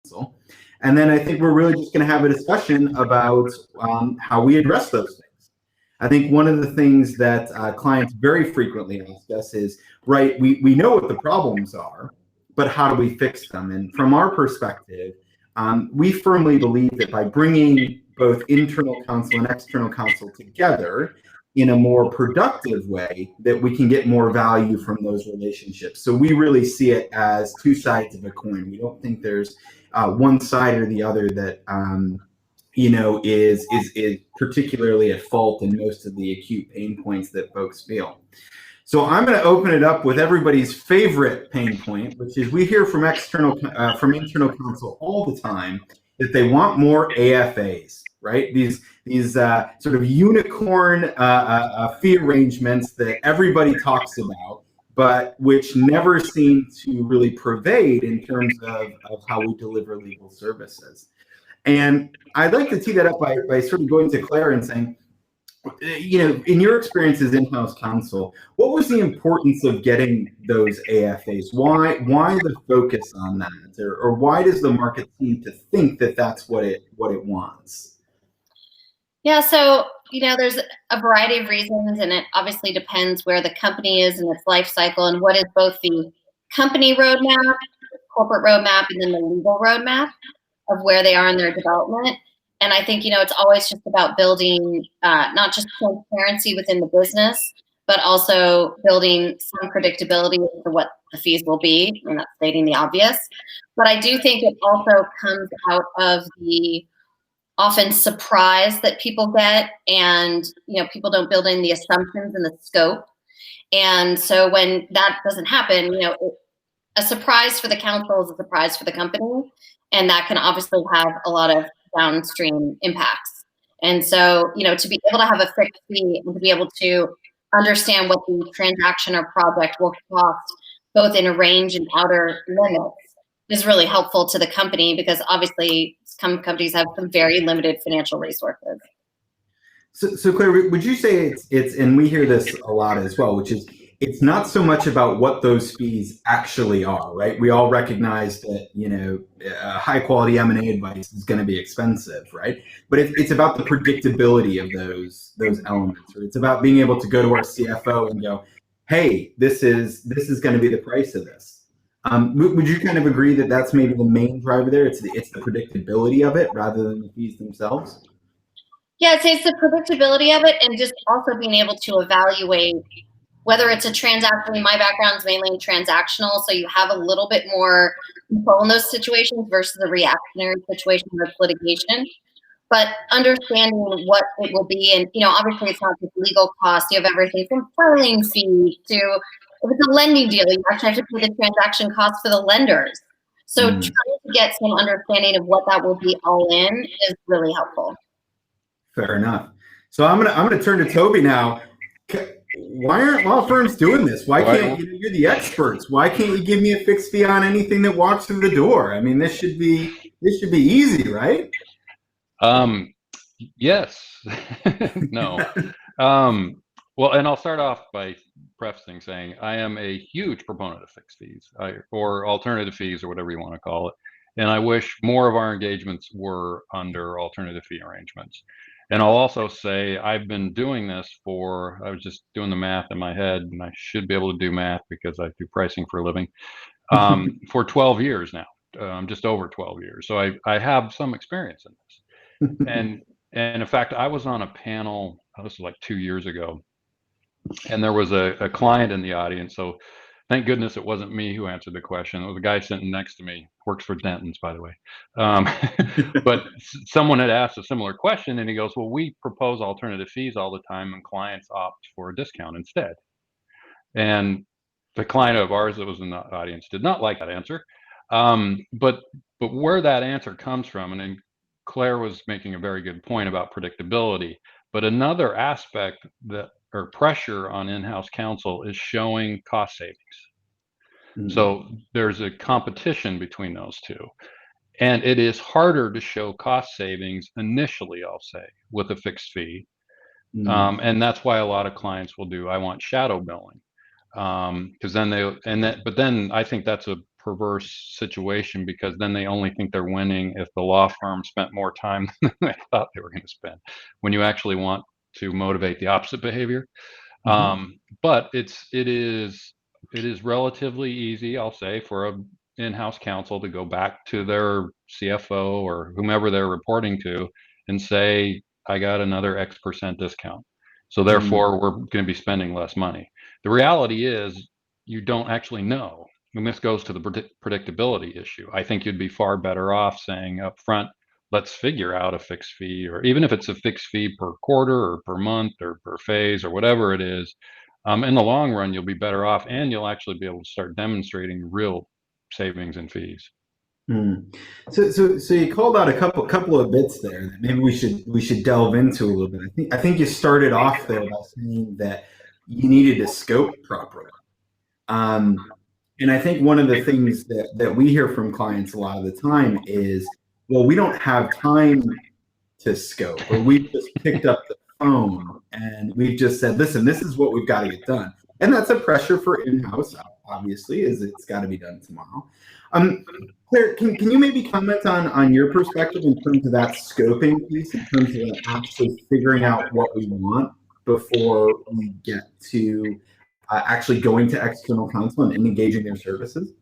counsel. And then I think we're really just going to have a discussion about how we address those things. I think one of the things that clients very frequently ask us is, right, we know what the problems are, but how do we fix them? And from our perspective, we firmly believe that by bringing both internal counsel and external counsel together in a more productive way, that we can get more value from those relationships. So we really see it as two sides of a coin. We don't think there's one side or the other that is particularly at fault in most of the acute pain points that folks feel. So I'm going to open it up with everybody's favorite pain point, which is we hear from internal counsel all the time that they want more AFAs, right? These sort of unicorn fee arrangements that everybody talks about, but which never seem to really pervade in terms of how we deliver legal services. And I'd like to tee that up by sort of going to Clare and saying, in your experience as in-house counsel, what was the importance of getting those AFAs? Why the focus on that, or why does the market seem to think that that's what it wants? Yeah, so there's a variety of reasons, and it obviously depends where the company is in its life cycle and what is both the company roadmap, corporate roadmap, and then the legal roadmap of where they are in their development. And I think, it's always just about building not just transparency within the business, but also building some predictability for what the fees will be. I'm not stating the obvious, but I do think it also comes out of the often surprise that people get, and people don't build in the assumptions and the scope. And so when that doesn't happen, a surprise for the counsel is a surprise for the company, and that can obviously have a lot of downstream impacts. And so, to be able to have a fixed fee and to be able to understand what the transaction or project will cost, both in a range and outer limits, is really helpful to the company, because obviously some companies have some very limited financial resources. So Clare, would you say it's, and we hear this a lot as well, which is it's not so much about what those fees actually are, right? We all recognize that, high quality M&A advice is going to be expensive, right? But it's about the predictability of those elements, or it's about being able to go to our CFO and go, hey, this is going to be the price of this. Would you kind of agree that that's maybe the main driver there? It's the predictability of it rather than the fees themselves? Yeah, I'd say it's the predictability of it, and just also being able to evaluate whether it's a transaction. My background is mainly transactional, so you have a little bit more control in those situations versus a reactionary situation with litigation. But understanding what it will be, and obviously it's not just legal costs. You have everything from filing fees to, if it's a lending deal, you actually have to pay the transaction costs for the lenders. So trying to get some understanding of what that will be all in is really helpful. Fair enough. So I'm gonna turn to Toby now. Why aren't law firms doing this? Why can't you're the experts? Why can't you give me a fixed fee on anything that walks through the door? I mean, this should be easy, right? Yes. No. Well, and I'll start off by prefacing saying I am a huge proponent of fixed fees, or alternative fees, or whatever you want to call it. And I wish more of our engagements were under alternative fee arrangements. And I'll also say I've been doing this I was just doing the math in my head, and I should be able to do math because I do pricing for a living, for 12 years now, just over 12 years. So I have some experience in this. And in fact, I was on a panel, this was like 2 years ago, and there was a client in the audience. So thank goodness it wasn't me who answered the question. It was a guy sitting next to me, works for Denton's, by the way. But someone had asked a similar question, and he goes, well, we propose alternative fees all the time, and clients opt for a discount instead. And the client of ours that was in the audience did not like that answer. But where that answer comes from, and then Clare was making a very good point about predictability, but another aspect or pressure on in-house counsel is showing cost savings. So there's a competition between those two. And it is harder to show cost savings initially, I'll say, with a fixed fee. And that's why a lot of clients will do, I want shadow billing. Because but then I think that's a perverse situation, because then they only think they're winning if the law firm spent more time than they thought they were going to spend, when you actually want to motivate the opposite behavior. But it is relatively easy, I'll say, for a in-house counsel to go back to their CFO or whomever they're reporting to and say, I got another X% discount, so therefore we're going to be spending less money. The reality is you don't actually know, and this goes to the predictability issue. I think you'd be far better off saying up front, let's figure out a fixed fee, or even if it's a fixed fee per quarter or per month or per phase or whatever it is. In the long run, you'll be better off, and you'll actually be able to start demonstrating real savings in fees. So you called out a couple of bits there that maybe we should delve into a little bit. I think you started off there by saying that you needed to scope properly. And I think one of the things that we hear from clients a lot of the time is, well, we don't have time to scope, or we've just picked up the phone and we've just said, listen, this is what we've got to get done. And that's a pressure for in-house, obviously, is it's got to be done tomorrow. Claire, can you maybe comment on your perspective in terms of that scoping piece, in terms of actually figuring out what we want before we get to actually going to external counsel and engaging their services?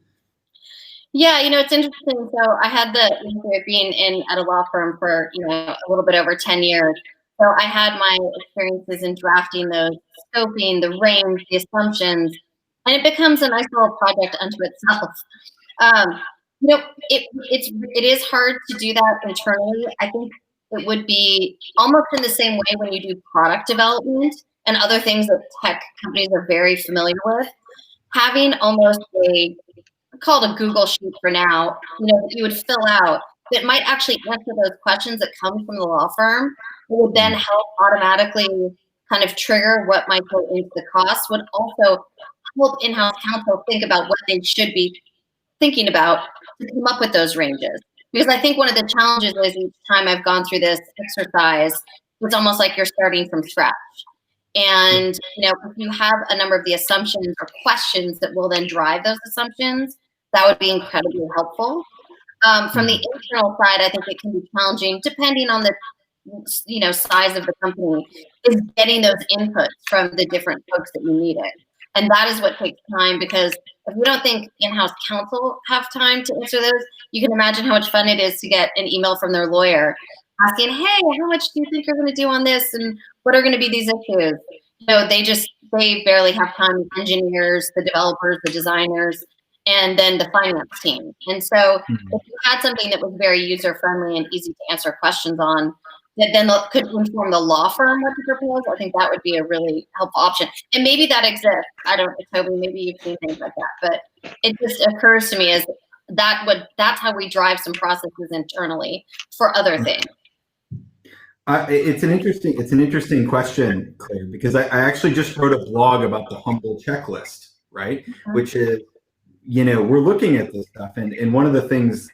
Yeah, it's interesting. So I had the luxury of being at a law firm for, a little bit over 10 years. So I had my experiences in drafting those, scoping, the range, the assumptions, and it becomes a nice little project unto itself. It is hard to do that internally. I think it would be almost in the same way when you do product development and other things that tech companies are very familiar with. Having almost called a Google sheet for now, that you would fill out that might actually answer those questions that come from the law firm. It would then help automatically kind of trigger what might go into the cost, would also help in-house counsel think about what they should be thinking about to come up with those ranges. Because I think one of the challenges is each time I've gone through this exercise, it's almost like you're starting from scratch. And, if you have a number of the assumptions or questions that will then drive those assumptions, that would be incredibly helpful. From the internal side, I think it can be challenging, depending on the size of the company, is getting those inputs from the different folks that you need it. And that is what takes time, because if we don't think in-house counsel have time to answer those, you can imagine how much fun it is to get an email from their lawyer asking, hey, how much do you think you're going to do on this? And what are going to be these issues? They barely have time, the engineers, the developers, the designers, and then the finance team. And so if you had something that was very user-friendly and easy to answer questions on, that then could inform the law firm what to propose, I think that would be a really helpful option. And maybe that exists. I don't know, Toby, maybe you've seen things like that. But it just occurs to me as that's how we drive some processes internally for other things. It's an interesting question, Claire, because I actually just wrote a blog about the humble checklist, right? Which is, we're looking at this stuff, and one of the things,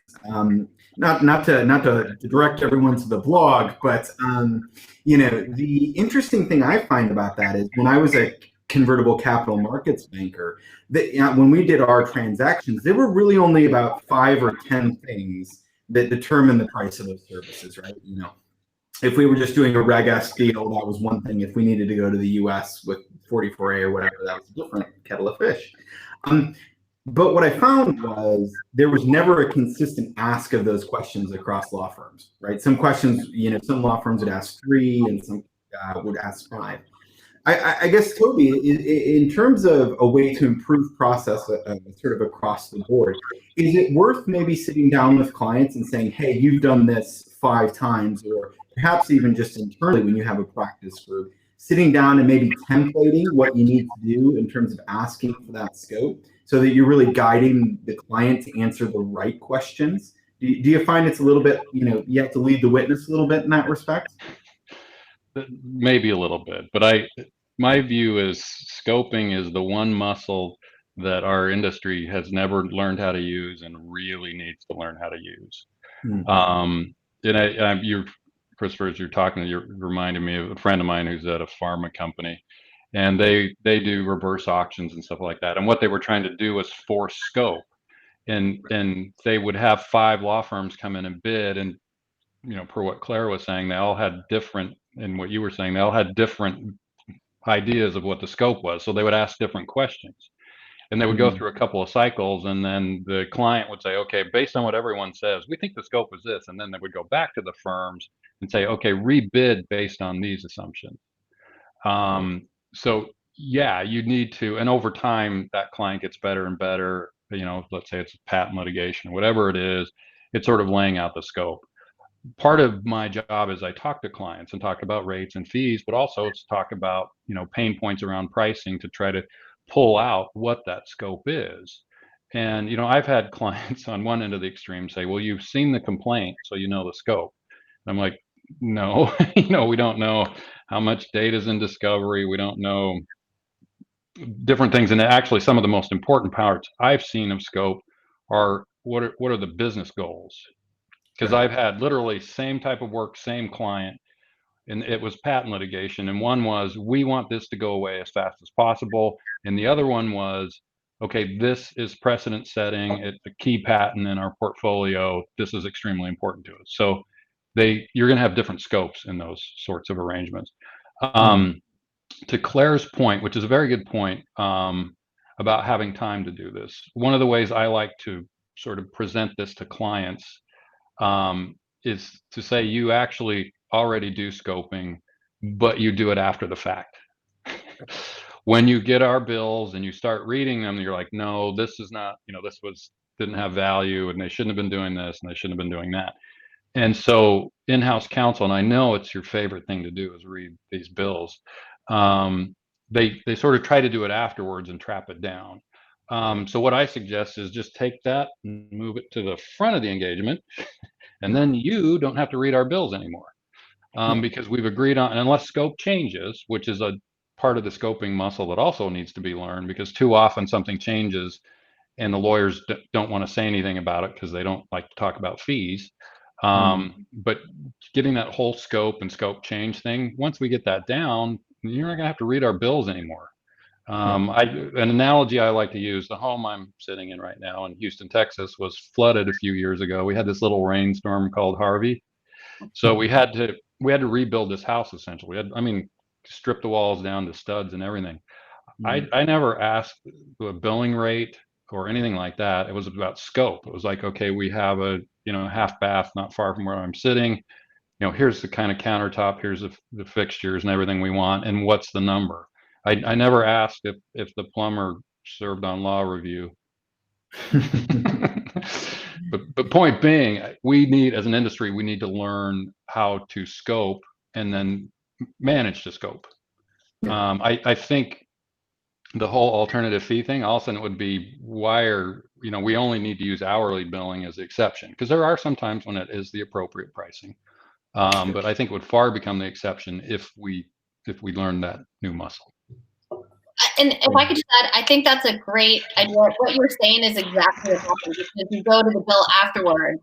not to direct everyone to the blog, but the interesting thing I find about that is when I was a convertible capital markets banker, that when we did our transactions, there were really only about 5 or 10 things that determine the price of those services, right? If we were just doing a Reg S deal, that was one thing. If we needed to go to the US with 44A or whatever, that was a different kettle of fish. But what I found was there was never a consistent ask of those questions across law firms, right? Some questions, some law firms would ask 3 and some would ask 5. I guess, Toby, in terms of a way to improve process sort of across the board, is it worth maybe sitting down with clients and saying, hey, you've done this 5 times, or perhaps even just internally when you have a practice group, sitting down and maybe templating what you need to do in terms of asking for that scope so that you're really guiding the client to answer the right questions? Do you find it's a little bit, you have to lead the witness a little bit in that respect? Maybe a little bit, but my view is scoping is the one muscle that our industry has never learned how to use and really needs to learn how to use. And Christopher, as you're talking, you're reminding me of a friend of mine who's at a pharma company, and they do reverse auctions and stuff like that. And what they were trying to do was force scope. and they would have 5 law firms come in and bid, and per what Claire was saying, they all had different, and what you were saying, they all had different ideas of what the scope was. So they would ask different questions, and they would go through a couple of cycles, and then the client would say, okay, based on what everyone says, we think the scope is this. And then they would go back to the firms and say, okay, rebid based on these assumptions. So yeah, you need to, and over time that client gets better and better. Let's say it's patent litigation, whatever it is, it's sort of laying out the scope. Part of my job is I talk to clients and talk about rates and fees, but also to talk about, pain points around pricing to try to pull out what that scope is. And, I've had clients on one end of the extreme say, well, you've seen the complaint, so you know the scope. And I'm like, no, we don't know how much data is in discovery. We don't know different things. And actually, some of the most important parts I've seen of scope are what are the business goals? Because I've had literally same type of work, same client, and it was patent litigation. And one was, we want this to go away as fast as possible. And the other one was, okay, this is precedent setting. It's a key patent in our portfolio. This is extremely important to us. So you're going to have different scopes in those sorts of arrangements. To Claire's point, which is a very good point, about having time to do this. One of the ways I like to sort of present this to clients is to say, you actually already do scoping, but you do it after the fact. When you get our bills and you start reading them, you're like, no, this is not, this didn't have value, and they shouldn't have been doing this, and they shouldn't have been doing that. And so in-house counsel, and I know it's your favorite thing to do, is read these bills. They sort of try to do it afterwards and trap it down. So what I suggest is just take that and move it to the front of the engagement, and then you don't have to read our bills anymore, because we've agreed on, and unless scope changes, which is a part of the scoping muscle that also needs to be learned, because too often something changes and the lawyers don't want to say anything about it because they don't like to talk about fees. But getting that whole scope and scope change thing, once we get that down, you're not going to have to read our bills anymore. An analogy I like to use, the home I'm sitting in right now in Houston, Texas, was flooded a few years ago. We had this little rainstorm called Harvey. So we had to rebuild this house essentially. Strip the walls down to studs and everything. I never asked the billing rate or anything like that. It was about scope. It was like, okay, we have a half bath not far from where I'm sitting. Here's the kind of countertop, here's the fixtures and everything we want, and what's the number. I never asked if the plumber served on law review. but point being, as an industry, we need to learn how to scope and then manage the scope. I think the whole alternative fee thing, all of a sudden it would be, we only need to use hourly billing as the exception, because there are some times when it is the appropriate pricing. But I think it would far become the exception if we learn that new muscle. And if I could just add, I think that's a great idea. What you're saying is exactly what happens, because you go to the bill afterward,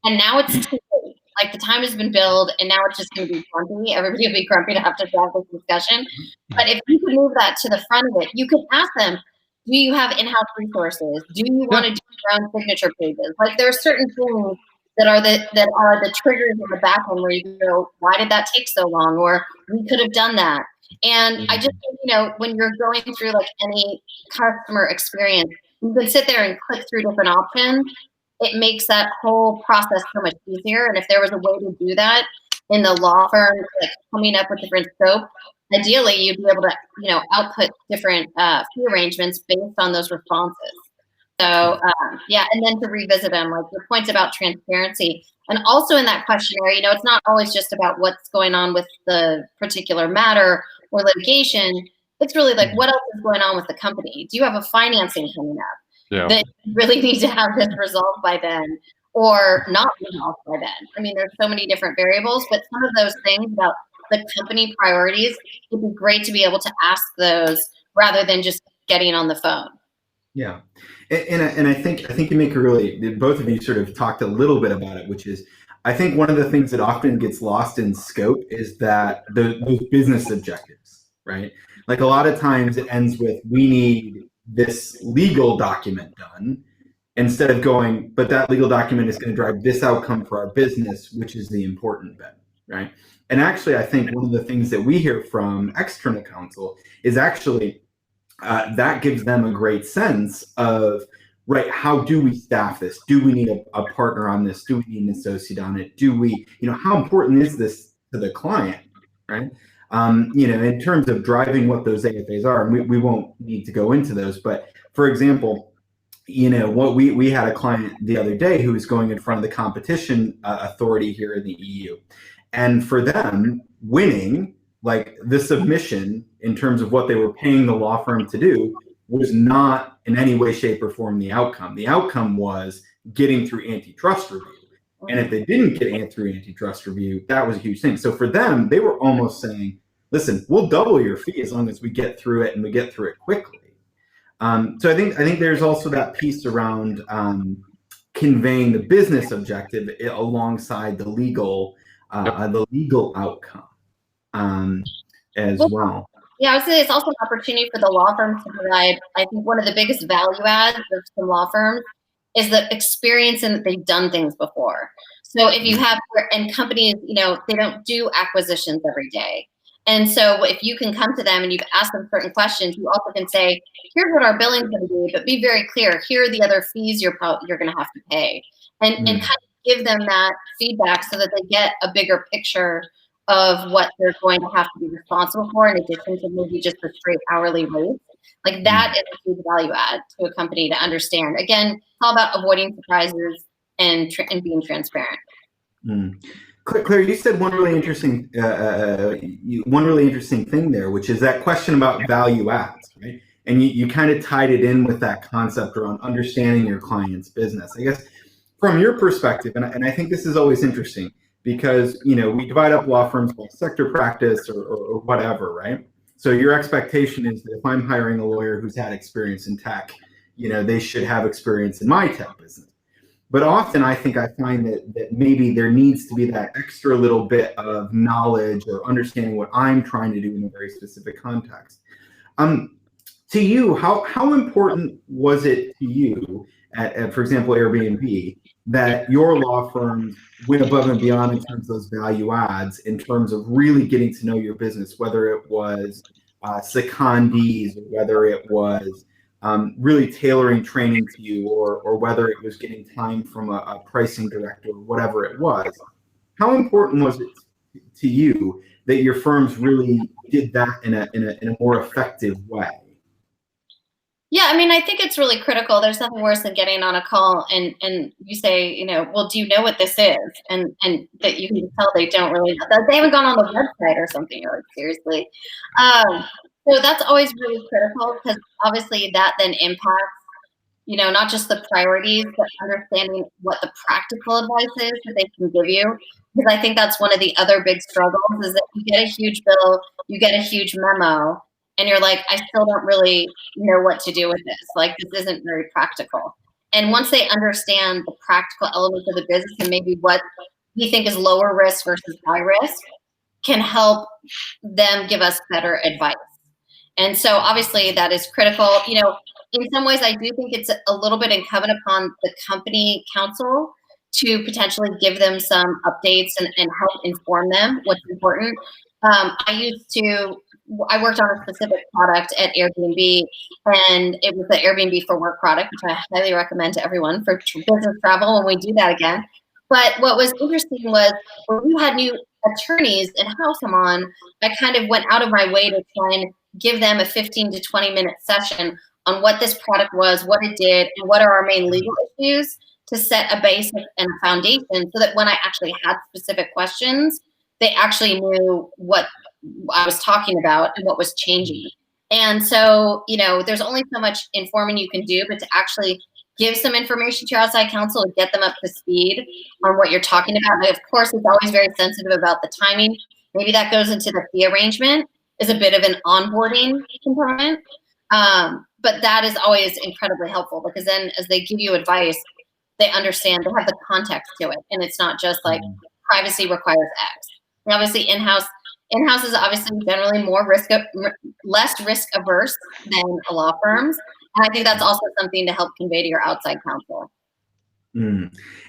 and now it's too late. Like, the time has been billed, and now it's just going to be grumpy. Everybody will be grumpy to have to have this discussion. But if you could move that to the front of it, you could ask them, do you have in-house resources? Do you want to do your own signature pages? Like, there are certain things that are the triggers in the back end where you go, why did that take so long? Or we could have done that. And I just think, when you're going through like any customer experience, you can sit there and click through different options. It makes that whole process so much easier. And if there was a way to do that in the law firm, like coming up with different scope, ideally you'd be able to, output different fee arrangements based on those responses. So and then to revisit them, like your points about transparency. And also in that questionnaire, it's not always just about what's going on with the particular matter or litigation. It's really like, what else is going on with the company? Do you have a financing coming up that you really need to have this resolved by then, or not resolved by then? There's so many different variables, but some of those things about the company priorities, it'd be great to be able to ask those rather than just getting on the phone. Yeah. And I think you make both of you sort of talked a little bit about it, which is, I think one of the things that often gets lost in scope is that those business objectives, right? Like, a lot of times it ends with, we need this legal document done. instead of going, but that legal document is going to drive this outcome for our business, which is the important bit, right? And actually, I think one of the things that we hear from external counsel is actually that gives them a great sense of, right, how do we staff this? Do we need a partner on this? Do we need an associate on it? Do we, how important is this to the client, right? In terms of driving what those AFAs are, and we won't need to go into those, but for example, what we had a client the other day who was going in front of the competition authority here in the EU. And for them, winning, like the submission in terms of what they were paying the law firm to do, was not in any way, shape, or form the outcome. The outcome was getting through antitrust review. And if they didn't get through antitrust review, that was a huge thing. So for them, they were almost saying, listen, we'll double your fee as long as we get through it and we get through it quickly. So I think there's also that piece around conveying the business objective alongside the legal outcome as well. Yeah, I would say it's also an opportunity for the law firms to provide. I think one of the biggest value adds of some law firms is the experience in that they've done things before. So if you have, and companies, they don't do acquisitions every day. And so if you can come to them and you've asked them certain questions, you also can say, here's what our billing's going to be, but be very clear. Here are the other fees you're going to have to pay. And kind of give them that feedback so that they get a bigger picture of what they're going to have to be responsible for in addition to maybe just a straight hourly rate. Like that is a huge value add to a company to understand. Again, it's all about avoiding surprises and being transparent. Claire, you said one really interesting thing there, which is that question about value adds, right? And you kind of tied it in with that concept around understanding your client's business. I guess from your perspective, and I think this is always interesting because, we divide up law firms by sector practice or whatever, right? So your expectation is that if I'm hiring a lawyer who's had experience in tech, they should have experience in my tech business. But often I think I find that maybe there needs to be that extra little bit of knowledge or understanding what I'm trying to do in a very specific context. To you, how important was it to you at, for example, Airbnb, that your law firm went above and beyond in terms of those value adds, in terms of really getting to know your business, whether it was secondees, or whether it was really tailoring training to you, or whether it was getting time from a pricing director, or whatever it was. How important was it to you that your firms really did that in a more effective way? Yeah, I mean, I think it's really critical. There's nothing worse than getting on a call and you say, well, do you know what this is? And that you can tell they don't really know. They haven't gone on the website or something. You're like, seriously. So that's always really critical because obviously that then impacts, not just the priorities, but understanding what the practical advice is that they can give you. Because I think that's one of the other big struggles is that you get a huge bill, you get a huge memo, and you're like, I still don't really know what to do with this. Like, this isn't very practical. And once they understand the practical elements of the business and maybe what we think is lower risk versus high risk, can help them give us better advice. And so obviously that is critical. In some ways, I do think it's a little bit incumbent upon the company counsel to potentially give them some updates and help inform them what's important. I worked on a specific product at Airbnb, and it was the Airbnb for Work product, which I highly recommend to everyone for business travel when we do that again. But what was interesting was when we had new attorneys in-house come on, I kind of went out of my way to try and give them a 15 to 20 minute session on what this product was, what it did, and what are our main legal issues to set a basic and a foundation so that when I actually had specific questions, they actually knew what I was talking about and what was changing. And so, there's only so much informing you can do, but to actually give some information to your outside counsel and get them up to speed on what you're talking about. And of course, it's always very sensitive about the timing. Maybe that goes into the fee arrangement is a bit of an onboarding component. But that is always incredibly helpful because then as they give you advice, they understand, they have the context to it. And it's not just like privacy requires X. And obviously in-house is obviously generally less risk averse than a law firms. And I think that's also something to help convey to your outside counsel.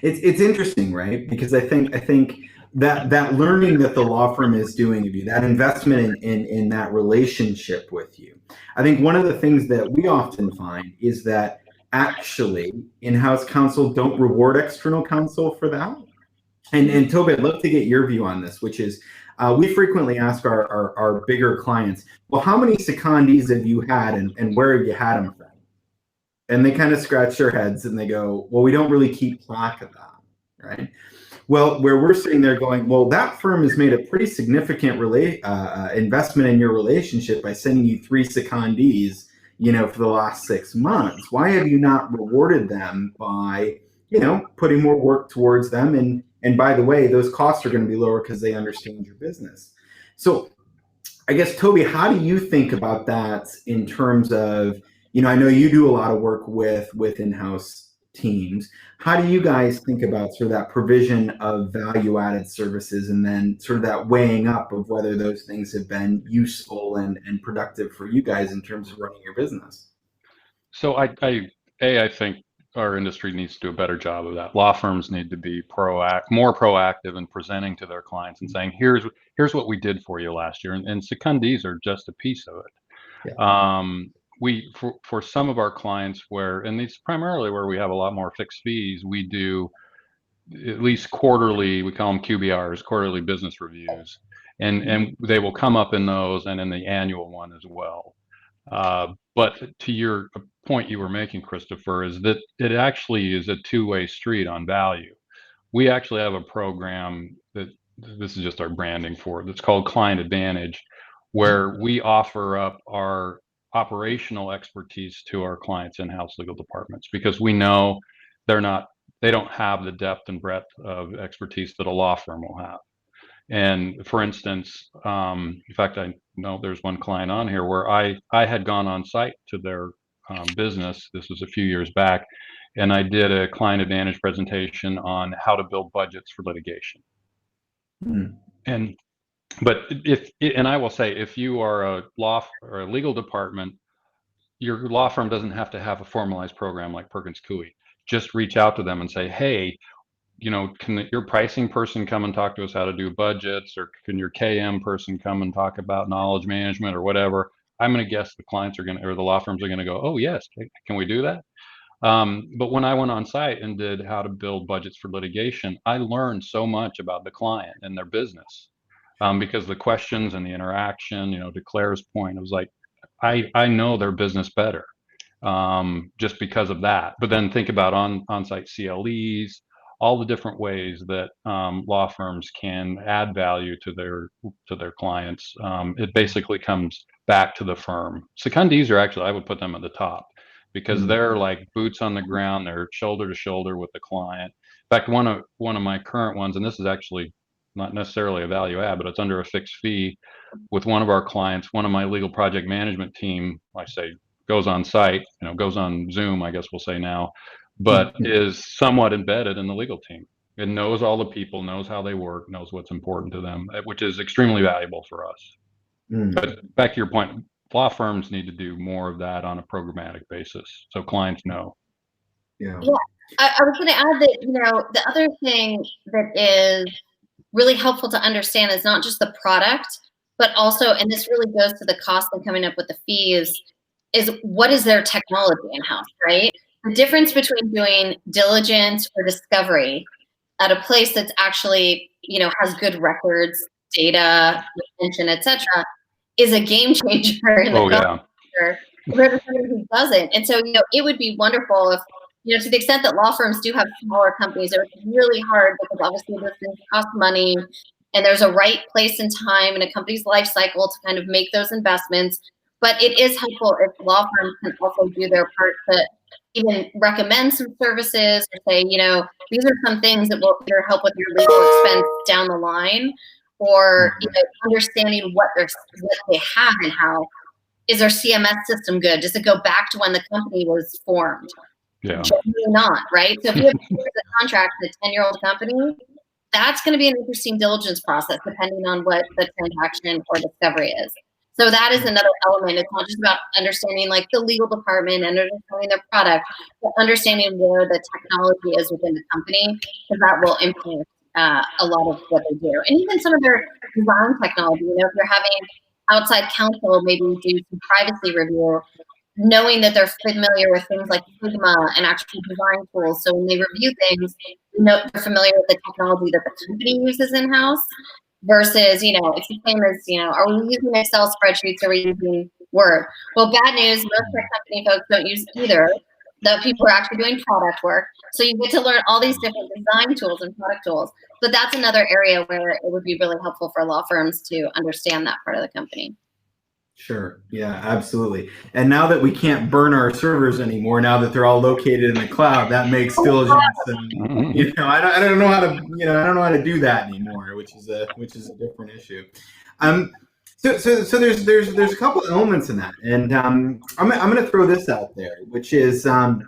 It's interesting, right? Because I think that learning that the law firm is doing of you, that investment in that relationship with you. I think one of the things that we often find is that actually in-house counsel don't reward external counsel for that. And Toby, I'd love to get your view on this, which is we frequently ask our bigger clients, well, how many secondees have you had and where have you had them from? And they kind of scratch their heads and they go, well, we don't really keep track of that, right? Well, where we're sitting there going, well, that firm has made a pretty significant investment in your relationship by sending you 3 secondees, for the last 6 months. Why have you not rewarded them by, putting more work towards them? And by the way, those costs are going to be lower because they understand your business. So I guess, Toby, how do you think about that in terms of, I know you do a lot of work with in-house teams. How do you guys think about sort of that provision of value-added services and then sort of that weighing up of whether those things have been useful and productive for you guys in terms of running your business? So I think our industry needs to do a better job of that. Law firms need to be more proactive in presenting to their clients and saying, here's what we did for you last year. And secondees are just a piece of it. Yeah. We for some of our clients and these primarily where we have a lot more fixed fees, we do at least quarterly, we call them QBRs, quarterly business reviews, and they will come up in those and in the annual one as well. But to your point you were making, Christopher, is that it actually is a two-way street on value. We actually have a program that this is just our branding for it. That's called Client Advantage, where we offer up our operational expertise to our clients' in-house legal departments, because we know they don't have the depth and breadth of expertise that a law firm will have. And for instance, in fact, I know there's one client on here where I had gone on site to their business. This was a few years back, and I did a Client Advantage presentation on how to build budgets for litigation. But I will say, if you are a law or a legal department, your law firm doesn't have to have a formalized program like Perkins Coie. Just reach out to them and say, hey, can your pricing person come and talk to us how to do budgets, or can your KM person come and talk about knowledge management or whatever? I'm going to guess the clients or the law firms are going to go, oh yes, can we do that? But when I went on site and did how to build budgets for litigation, I learned so much about the client and their business. Because the questions and the interaction, to Claire's point, it was like, I know their business better just because of that. But then think about on-site CLEs, all the different ways that law firms can add value to their clients. It basically comes back to the firm. Secondees are actually, I would put them at the top, because they're like boots on the ground. They're shoulder to shoulder with the client. In fact, one of my current ones, and this is actually not necessarily a value add, but it's under a fixed fee with one of our clients. One of my legal project management team, I say, goes on site, goes on Zoom, I guess we'll say now, but is somewhat embedded in the legal team. It knows all the people, knows how they work, knows what's important to them, which is extremely valuable for us. But back to your point, law firms need to do more of that on a programmatic basis, so clients know. Yeah. I was going to add that, the other thing that is really helpful to understand is not just the product, but also, and this really goes to the cost of coming up with the fees, is what is their technology in-house, right? The difference between doing diligence or discovery at a place that's actually, has good records, data, retention, etc., is a game changer in the culture for somebody who doesn't. And so, it would be wonderful if, to the extent that law firms do have smaller companies, it's really hard because obviously those things cost money, and there's a right place and time in a company's life cycle to kind of make those investments. But it is helpful if law firms can also do their part to even recommend some services or say, these are some things that will either help with your legal expense down the line, or understanding what they have and how. Is their CMS system good? Does it go back to when the company was formed? Yeah. Generally not, right? So if you have a contract with a 10-year-old company, that's going to be an interesting diligence process depending on what the transaction or discovery is. So that is another element. It's not just about understanding like the legal department and understanding their product, but understanding where the technology is within the company, because that will impact a lot of what they do. And even some of their design technology, you know, if you're having outside counsel maybe do some privacy review, knowing that they're familiar with things like Figma and actual design tools. So when they review things, you know, they're familiar with the technology that the company uses in-house versus, you know, it's the same as, you know, are we using Excel spreadsheets or are we using Word? Well, bad news, most of our company folks don't use either. The people are actually doing product work. So you get to learn all these different design tools and product tools. But that's another area where it would be really helpful for law firms to understand that part of the company. Sure. Yeah, absolutely. And now that we can't burn our servers anymore, now that they're all located in the cloud, that makes diligence. And, you know, I don't know how to, you know, I don't know how to do that anymore, which is a different issue. So there's a couple elements in that, and I'm going to throw this out there, which is, God,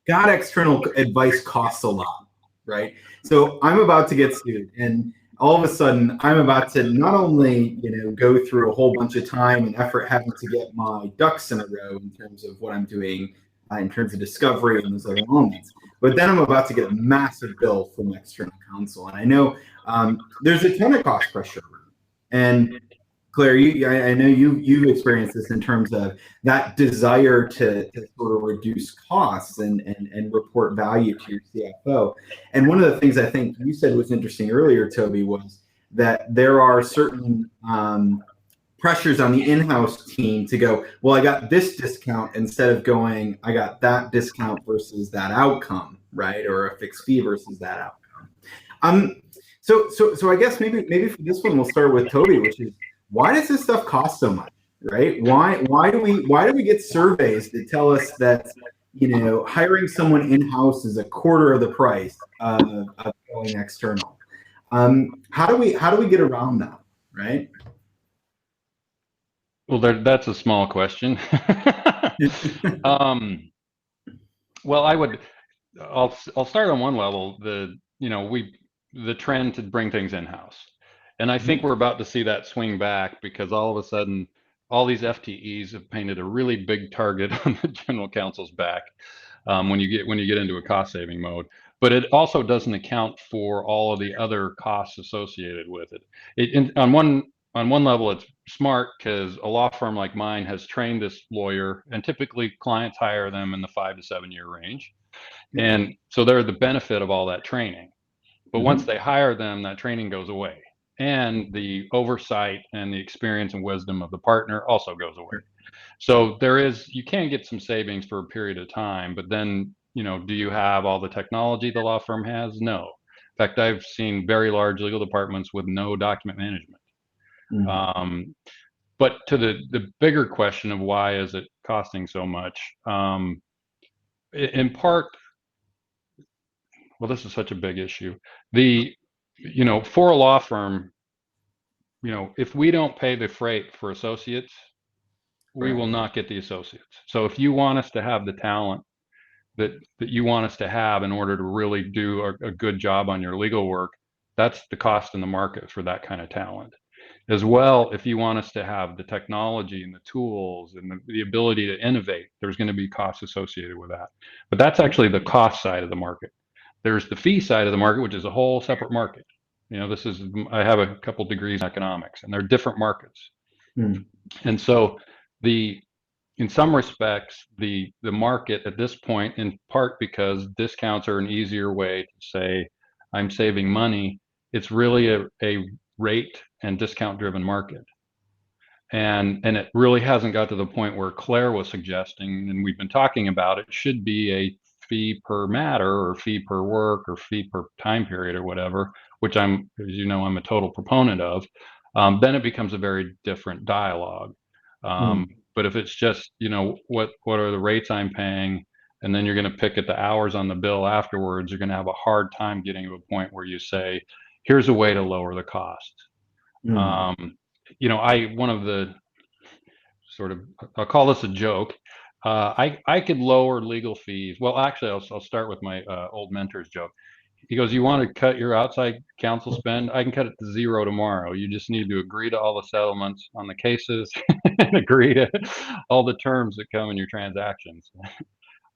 external advice costs a lot, right? So I'm about to get sued, and all of a sudden I'm about to not only, you know, go through a whole bunch of time and effort having to get my ducks in a row in terms of what I'm doing in terms of discovery and those other elements, but then I'm about to get a massive bill from external counsel. And I know there's a ton of cost pressure. And Claire, I know you've experienced this in terms of that desire to sort of reduce costs and report value to your CFO. And one of the things I think you said was interesting earlier, Toby, was that there are certain pressures on the in-house team to go, well, I got this discount instead of going, I got that discount versus that outcome, right? Or a fixed fee versus that outcome. So I guess maybe for this one we'll start with Toby, which is, why does this stuff cost so much, right? Why do we get surveys that tell us that, you know, hiring someone in-house is a quarter of the price of going external? How do we get around that, right? Well, that's a small question. Well, I'll start on one level. The trend to bring things in-house. And I think we're about to see that swing back, because all of a sudden, all these FTEs have painted a really big target on the general counsel's back when you get into a cost-saving mode. But it also doesn't account for all of the other costs associated with it. On one level, it's smart because a law firm like mine has trained this lawyer, and typically clients hire them in the 5 to 7 year range, and so they're the benefit of all that training. But once they hire them, that training goes away. And the oversight and the experience and wisdom of the partner also goes away. So you can get some savings for a period of time, but then, you know, do you have all the technology the law firm has? No. In fact, I've seen very large legal departments with no document management. But to the bigger question of why is it costing so much, in part, well, this is such a big issue. For a law firm, you know, if we don't pay the freight for associates, we will not get the associates. So if you want us to have the talent that you want us to have in order to really do a good job on your legal work, that's the cost in the market for that kind of talent. As well, if you want us to have the technology and the tools and the ability to innovate, there's going to be costs associated with that. But that's actually the cost side of the market. There's the fee side of the market, which is a whole separate market. You know, I have a couple degrees in economics, and they're different markets. And so in some respects, the market at this point, in part because discounts are an easier way to say I'm saving money, it's really a rate and discount driven market. And it really hasn't got to the point where Claire was suggesting, and we've been talking about, it should be a fee per matter or fee per work or fee per time period or whatever, which as you know, I'm a total proponent of. Then it becomes a very different dialogue. But if it's just, you know, what are the rates I'm paying, and then you're going to pick at the hours on the bill afterwards, you're going to have a hard time getting to a point where you say, here's a way to lower the cost. You know, one of the sort of, I'll call this a joke. I could lower legal fees. Well, actually, I'll start with my old mentor's joke. he goes, you want to cut your outside counsel spend? I can cut it to 0 tomorrow. You just need to agree to all the settlements on the cases and agree to all the terms that come in your transactions.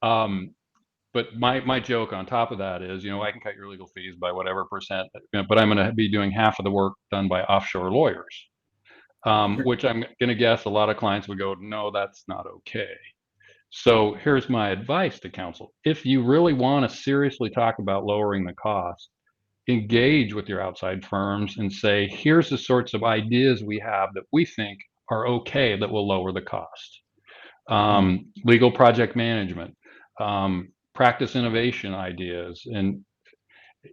But my joke on top of that is, I can cut your legal fees by whatever percent, but I'm going to be doing half of the work done by offshore lawyers, which I'm going to guess a lot of clients would go, no, that's not okay. So here's my advice to counsel. If you really want to seriously talk about lowering the cost, engage with your outside firms and say, here's the sorts of ideas we have that we think are okay that will lower the cost. Legal project management, practice innovation ideas. And,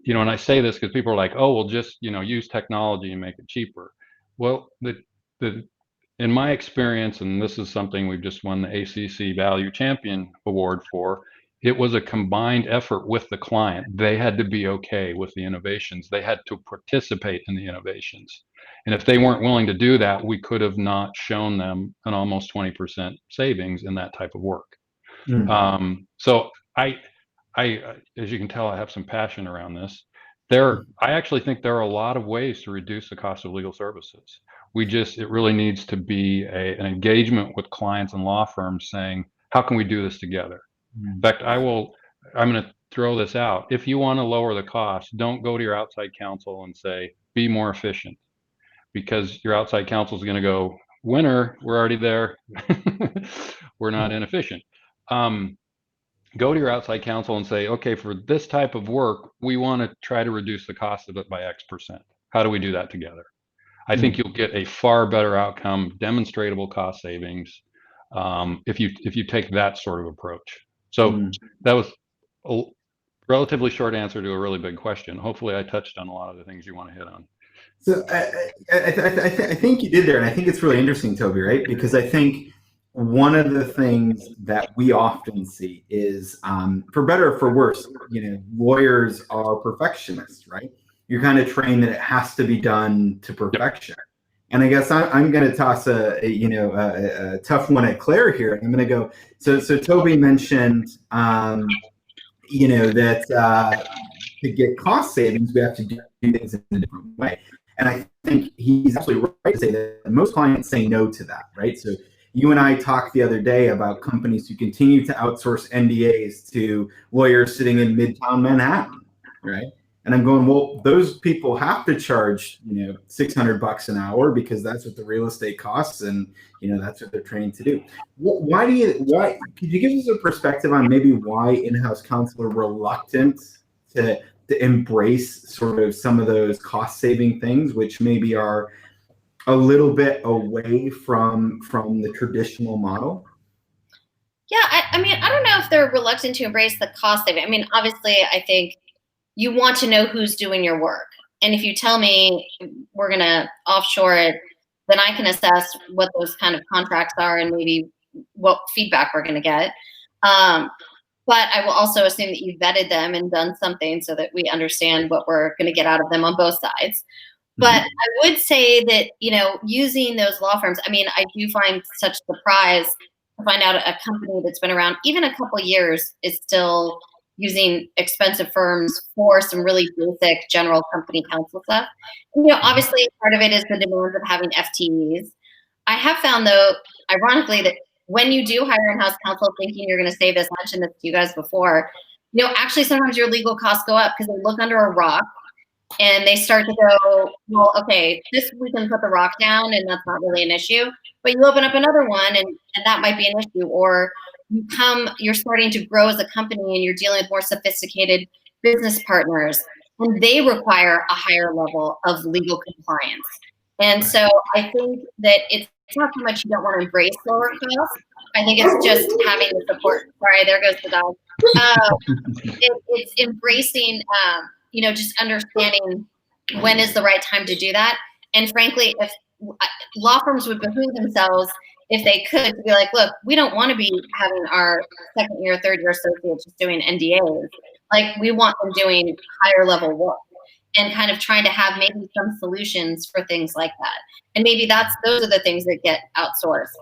and I say this because people are like, oh, well, just, use technology and make it cheaper. Well, in my experience, and this is something we've just won the ACC Value Champion Award for, it was a combined effort with the client. They had to be okay with the innovations. They had to participate in the innovations. And if they weren't willing to do that, we could have not shown them an almost 20% savings in that type of work. So I, as you can tell, I have some passion around this. I actually think there are a lot of ways to reduce the cost of legal services. It really needs to be an engagement with clients and law firms saying, how can we do this together? In fact, I'm going to throw this out. If you want to lower the cost, don't go to your outside counsel and say, be more efficient, because your outside counsel is going to go, winner, we're already there. We're not inefficient. Go to your outside counsel and say, okay, for this type of work, we want to try to reduce the cost of it by X%. How do we do that together? I think you'll get a far better outcome, demonstrable cost savings, if you take that sort of approach. So that was a relatively short answer to a really big question. Hopefully I touched on a lot of the things you want to hit on. So I think you did there, and I think it's really interesting, Toby, right? Because I think one of the things that we often see is, for better or for worse, lawyers are perfectionists, right? You're kind of trained that it has to be done to perfection. And I guess I'm going to toss a tough one at Claire here. I'm going to go. So Toby mentioned, that to get cost savings, we have to do things in a different way. And I think he's absolutely right to say that most clients say no to that, right? So you and I talked the other day about companies who continue to outsource NDAs to lawyers sitting in Midtown Manhattan, right? And I'm going, well, those people have to charge, $600 an hour because that's what the real estate costs, and that's what they're trained to do. Why could you give us a perspective on maybe why in-house counsel are reluctant to embrace sort of some of those cost saving things, which maybe are a little bit away from the traditional model? Yeah, I mean, I don't know if they're reluctant to embrace the cost saving. I mean, obviously, I think you want to know who's doing your work. And if you tell me we're going to offshore it, then I can assess what those kind of contracts are and maybe what feedback we're going to get. But I will also assume that you've vetted them and done something so that we understand what we're going to get out of them on both sides. But I would say that, using those law firms, I mean, I do find such surprise to find out a company that's been around even a couple of years is still using expensive firms for some really basic general company counsel stuff. And, obviously part of it is the demands of having FTEs. I have found, though, ironically, that when you do hire in-house counsel thinking you're going to save this, I mentioned this to you guys before, actually sometimes your legal costs go up because they look under a rock and they start to go, well, okay, this we can put the rock down and that's not really an issue. But you open up another one and that might be an issue. Or you're starting to grow as a company and you're dealing with more sophisticated business partners and they require a higher level of legal compliance. And so I think that it's not so much you don't want to embrace lower costs. I think it's just having the support. Sorry, there goes the dog. It's embracing, just understanding when is the right time to do that. And frankly, if law firms would behoove themselves, if they could, to be like, look, we don't want to be having our second year, third year associates just doing NDAs. Like, we want them doing higher level work and kind of trying to have maybe some solutions for things like that. And maybe those are the things that get outsourced.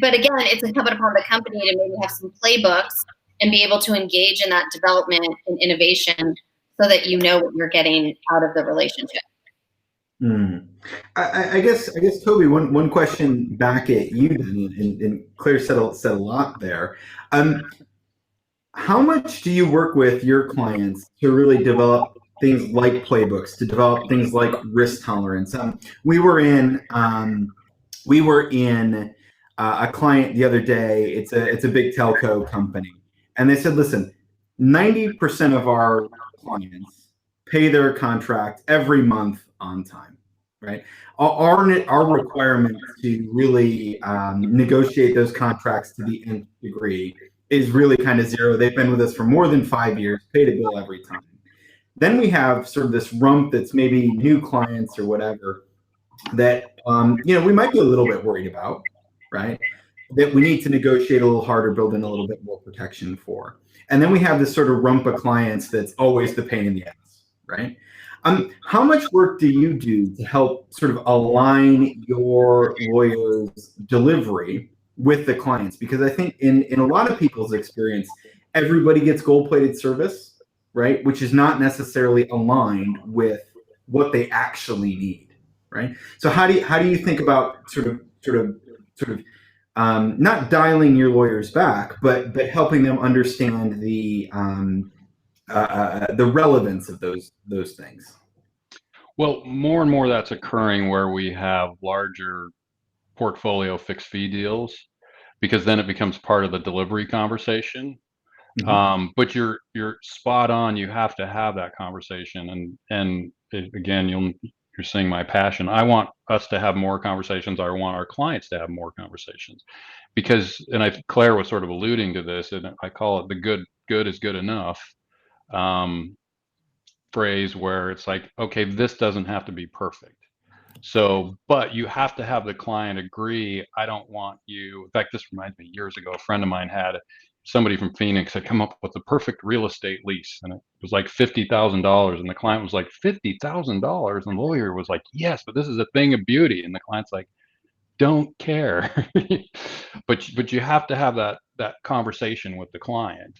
But again, it's incumbent upon the company to maybe have some playbooks and be able to engage in that development and innovation so that you know what you're getting out of the relationship. I guess Toby, one question back at you then, and Claire said a lot there. How much do you work with your clients to really develop things like playbooks, to develop things like risk tolerance? We were in a client the other day. It's a big telco company, and they said, listen, 90% of our clients pay their contract every month on time, right? Our requirement to really negotiate those contracts to the nth degree is really kind of zero. They've been with us for more than 5 years, paid a bill every time. Then we have sort of this rump that's maybe new clients or whatever that we might be a little bit worried about, right? That we need to negotiate a little harder, build in a little bit more protection for. And then we have this sort of rump of clients that's always the pain in the ass, right? How much work do you do to help sort of align your lawyer's delivery with the clients? Because I think in a lot of people's experience, everybody gets gold-plated service, right? Which is not necessarily aligned with what they actually need, right? So how do you think about sort of not dialing your lawyers back, but helping them understand the relevance of those things? Well, more and more that's occurring where we have larger portfolio fixed fee deals, because then it becomes part of the delivery conversation. But you're spot on. You have to have that conversation, and again, you're seeing my passion. I want us to have more conversations. I want our clients to have more conversations, because, and Claire was sort of alluding to this, and I call it the good is good enough phrase, where it's like, okay, this doesn't have to be perfect. So, but you have to have the client agree. I don't want you. In fact, this reminds me, years ago, a friend of mine had somebody from Phoenix had come up with the perfect real estate lease, and it was like $50,000, and the client was like, $50,000, and the lawyer was like, yes, but this is a thing of beauty, and the client's like, don't care. but you have to have that conversation with the client.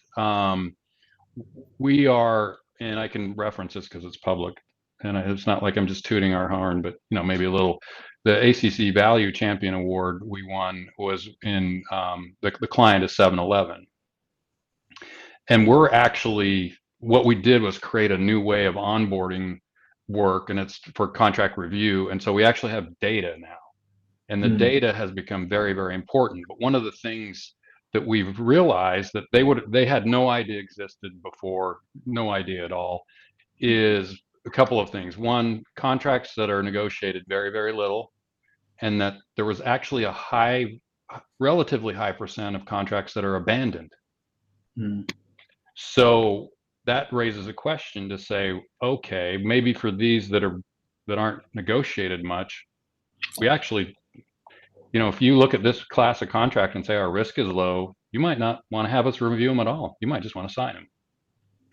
We are, and I can reference this because it's public, and it's not like I'm just tooting our horn, but maybe a little. The ACC Value Champion Award we won was in the client is 7-Eleven, and we're actually, what we did was create a new way of onboarding work, and it's for contract review, and so we actually have data now, and the data has become very, very important. But one of the things that we've realized that they had no idea existed before, no idea at all, is a couple of things. One, contracts that are negotiated very, very little, and that there was actually a relatively high percent of contracts that are abandoned. So that raises a question to say, okay, maybe for these that aren't negotiated much, we actually, if you look at this class of contract and say our risk is low, you might not want to have us review them at all. You might just want to sign them.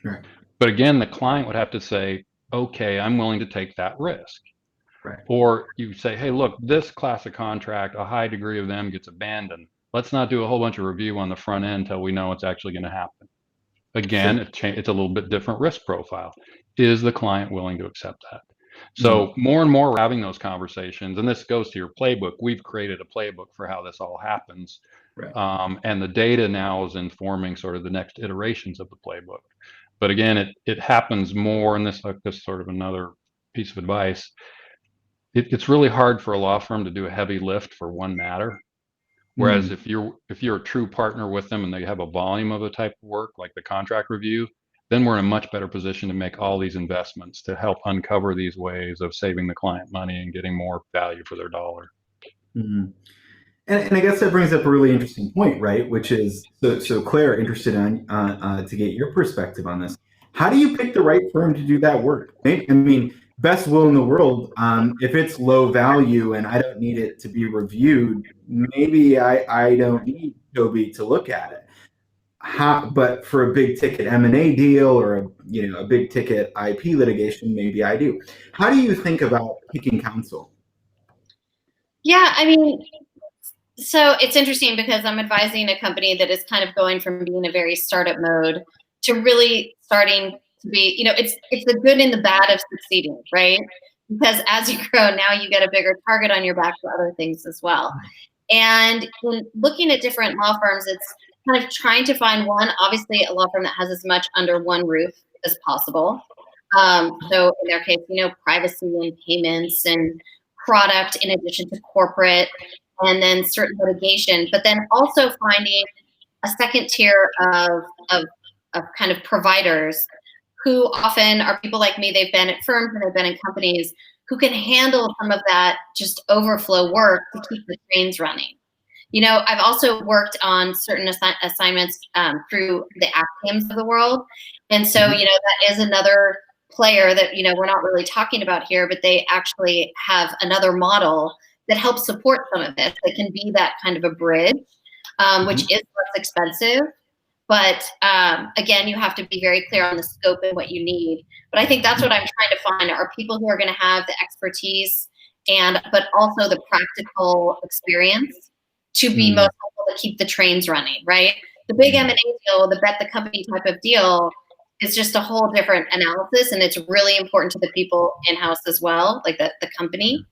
Right. But again, the client would have to say, okay, I'm willing to take that risk. Right. Or you say, hey, look, this class of contract, a high degree of them gets abandoned. Let's not do a whole bunch of review on the front end until we know it's actually going to happen. Again, it's a little bit different risk profile. Is the client willing to accept that? So more and more we're having those conversations, and this goes to your playbook. We've created a playbook for how this all happens. Right. And the data now is informing sort of the next iterations of the playbook. But again, it happens more, and this sort of another piece of advice. It's really hard for a law firm to do a heavy lift for one matter. Whereas if you're a true partner with them and they have a volume of the type of work like the contract review, then we're in a much better position to make all these investments to help uncover these ways of saving the client money and getting more value for their dollar. And I guess that brings up a really interesting point, right? Which is, so Claire, interested in to get your perspective on this. How do you pick the right firm to do that work? Right? I mean, best will in the world, if it's low value and I don't need it to be reviewed, maybe I don't need Toby to look at it. But for a big ticket M&A deal or a big ticket IP litigation, maybe I do. How do you think about picking counsel? Yeah, I mean, so it's interesting because I'm advising a company that is kind of going from being a very startup mode to really starting to be, it's the good and the bad of succeeding, right? Because as you grow, now you get a bigger target on your back for other things as well. And when looking at different law firms, it's kind of trying to find one, obviously a law firm that has as much under one roof as possible. So in their case, privacy and payments and product in addition to corporate, and then certain litigation, but then also finding a second tier of kind of providers who often are people like me. They've been at firms and they've been in companies who can handle some of that just overflow work to keep the trains running. I've also worked on certain assignments through the Actiums of the world. And so, that is another player that, we're not really talking about here, but they actually have another model that helps support some of this. That can be that kind of a bridge, which is less expensive. But again, you have to be very clear on the scope and what you need. But I think that's what I'm trying to find are people who are going to have the expertise but also the practical experience to be most helpful to keep the trains running, right? The big M&A deal, the bet the company type of deal is just a whole different analysis, and it's really important to the people in-house as well, like the company.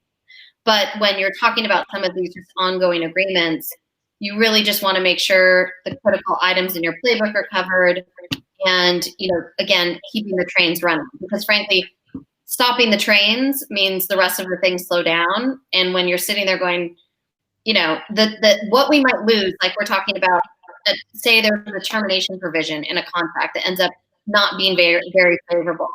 But when you're talking about some of these just ongoing agreements, you really just want to make sure the critical items in your playbook are covered and, again, keeping the trains running. Because frankly, stopping the trains means the rest of the things slow down. And when you're sitting there going, what we might lose, like we're talking about, say there's a termination provision in a contract that ends up not being very, very favorable.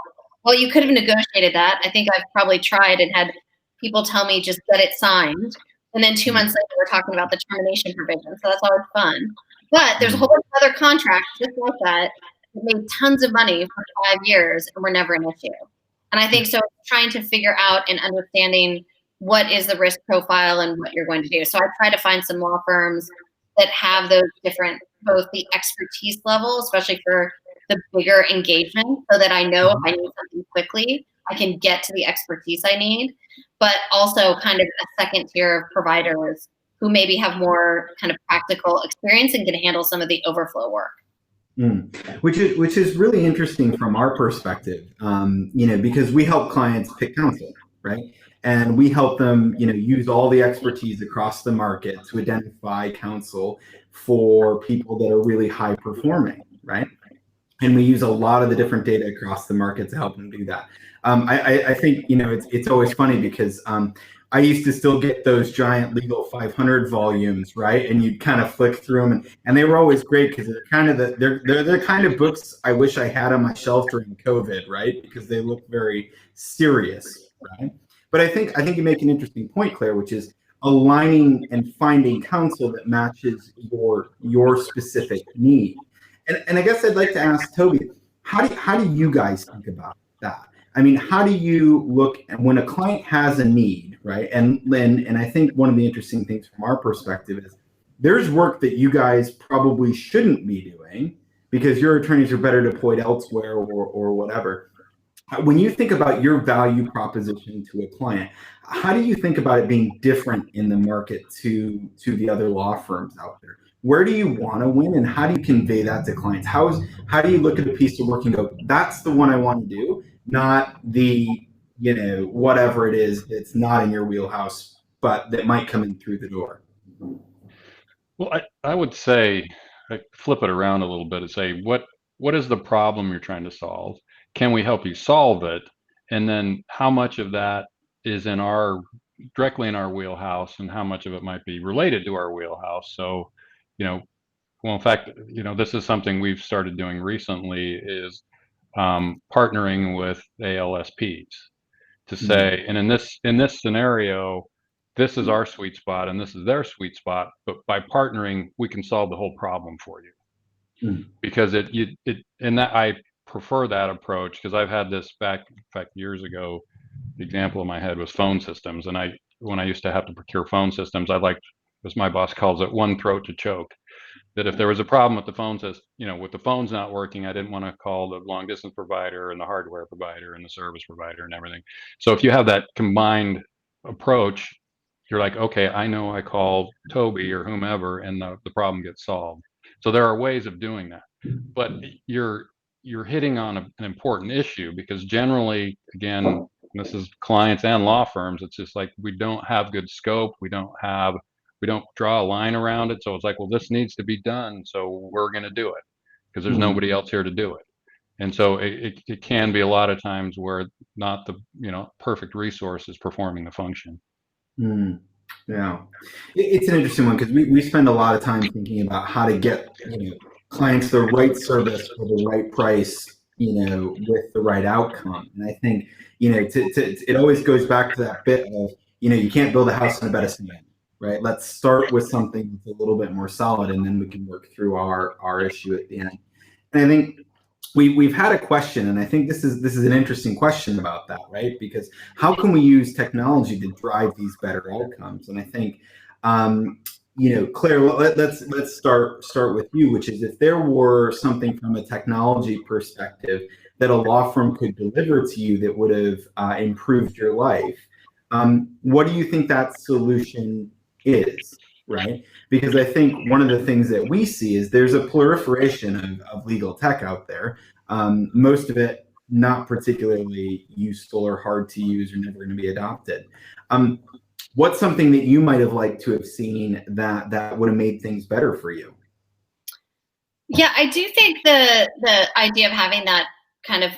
Well, you could have negotiated that. I think I've probably tried and had people tell me just get it signed. And then 2 months later, we're talking about the termination provision. So that's always fun. But there's a whole bunch of other contracts just like that made tons of money for 5 years and were never an issue. And I think so trying to figure out and understanding what is the risk profile and what you're going to do. So I try to find some law firms that have those different, both the expertise level, especially for the bigger engagement, so that I know if I need something quickly, I can get to the expertise I need, but also kind of a second tier of providers who maybe have more kind of practical experience and can handle some of the overflow work. Which is really interesting from our perspective, because we help clients pick counsel, right? And we help them, use all the expertise across the market to identify counsel for people that are really high performing, right? And we use a lot of the different data across the market to help them do that. I think, it's always funny because I used to still get those giant Legal 500 volumes, right? And you'd kind of flick through them, and they were always great because they're kind of they're kind of books I wish I had on my shelf during COVID, right? Because they look very serious, right? But I think you make an interesting point, Claire, which is aligning and finding counsel that matches your specific need. And I guess I'd like to ask Toby, how do you guys think about that? I mean, how do you look at when a client has a need, right? And I think one of the interesting things from our perspective is there's work that you guys probably shouldn't be doing because your attorneys are better deployed elsewhere or whatever. When you think about your value proposition to a client, how do you think about it being different in the market to the other law firms out there? Where do you want to win, and how do you convey that to clients? How do you look at a piece of work and go, that's the one I want to do, not the, whatever it is that's not in your wheelhouse, but that might come in through the door? Well, I would say, flip it around a little bit and say, what is the problem you're trying to solve? Can we help you solve it? And then how much of that is directly in our wheelhouse, and how much of it might be related to our wheelhouse? So, well, in fact, this is something we've started doing recently is partnering with ALSPs to say, and in this scenario, this is our sweet spot and this is their sweet spot, but by partnering, we can solve the whole problem for you. Because and that I prefer that approach, because I've had this back, in fact, years ago. The example in my head was phone systems, and when I used to have to procure phone systems, I liked, as my boss calls it, one throat to choke. That if there was a problem with the phone system, with the phones not working, I didn't want to call the long distance provider and the hardware provider and the service provider and everything. So if you have that combined approach, you're like, okay, I know I call Toby or whomever and the problem gets solved. So there are ways of doing that, but you're hitting on an important issue, because generally, again, this is clients and law firms, it's just like, we don't have good scope. We don't draw a line around it. So it's like, well, this needs to be done, so we're going to do it because there's nobody else here to do it. And so it can be a lot of times where not the perfect resource is performing the function. Yeah, it's an interesting one because we spend a lot of time thinking about how to get clients the right service for the right price, with the right outcome. And I think it always goes back to that bit of you can't build a house on a bed of cement, right? Let's start with something that's a little bit more solid, and then we can work through our issue at the end. And I think we've had a question, and I think this is an interesting question about that, right? Because how can we use technology to drive these better outcomes? And I think, Claire, let's start with you, which is, if there were something from a technology perspective that a law firm could deliver to you that would have improved your life, what do you think that solution is? Right? Because I think one of the things that we see is there's a proliferation of legal tech out there. Most of it not particularly useful or hard to use or never going to be adopted. What's something that you might have liked to have seen that would have made things better for you? Yeah, I do think the idea of having that kind of